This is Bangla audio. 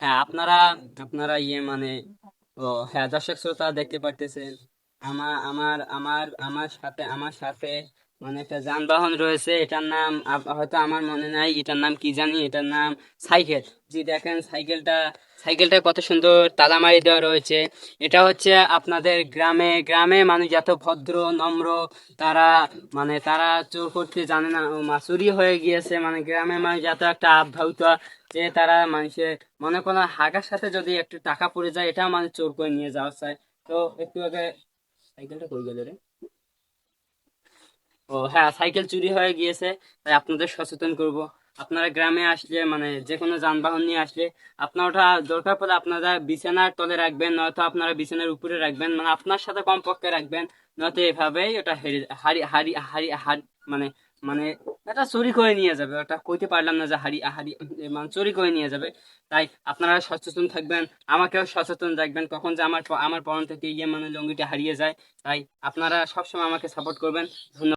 হ্যাঁ, আপনারা আপনারা মানে ও হ্যাঁ, দর্শক শ্রোতা দেখতে পারতেছেন, আমার সাথে মানে একটা যানবাহন রয়েছে। এটার নাম হয়তো আমার মনে নাই এটার নাম কি জানি, এটার নাম সাইকেল। জি দেখেন সাইকেলটা কত সুন্দর তালা মারি দেওয়া রয়েছে। এটা হচ্ছে আপনাদের গ্রামে গ্রামে মানুষ এত ভদ্র নম্র, তারা তারা চোর করতে জানে না, চুরি হয়ে গিয়েছে, মানে গ্রামের মানুষ এত একটা আভ্রান্ত যে তারা মানুষের মনে করো হাগার সাথে যদি একটু টাকা পড়ে যায় এটাও মানে চোর করে নিয়ে যাওয়া চায়। তো একটু আগে সাইকেলটা কই গেল রে? ও হ্যাঁ, সাইকেল চুরি হয়ে গিয়েছে। তাই আপনাদের সচেতন করব, আপনারা গ্রামে আসলে মানে যে কোনো যানবাহন নিয়ে আসলে আপনার ওটা দরকার পড়লে আপনারা বিছানার তলে রাখবেন, নয়তো আপনারা বিছানার উপরে রাখবেন, মানে আপনার সাথে কমপক্ষে রাখবেন। নয়তো এভাবেই ওটা হেরে হারি হারি হারি হারি মানে মানে এটা চুরি করে নিয়ে যাবে। ওটা কইতে পারলাম না যে হারি হারি মানে চুরি করে নিয়ে যাবে। তাই আপনারা সচেতন থাকবেন, আমাকেও সচেতন রাখবেন, কখন যে আমার পরন থেকে মানে লুঙ্গিটা হারিয়ে যায়। তাই আপনারা সবসময় আমাকে সাপোর্ট করবেন। ধন্যবাদ।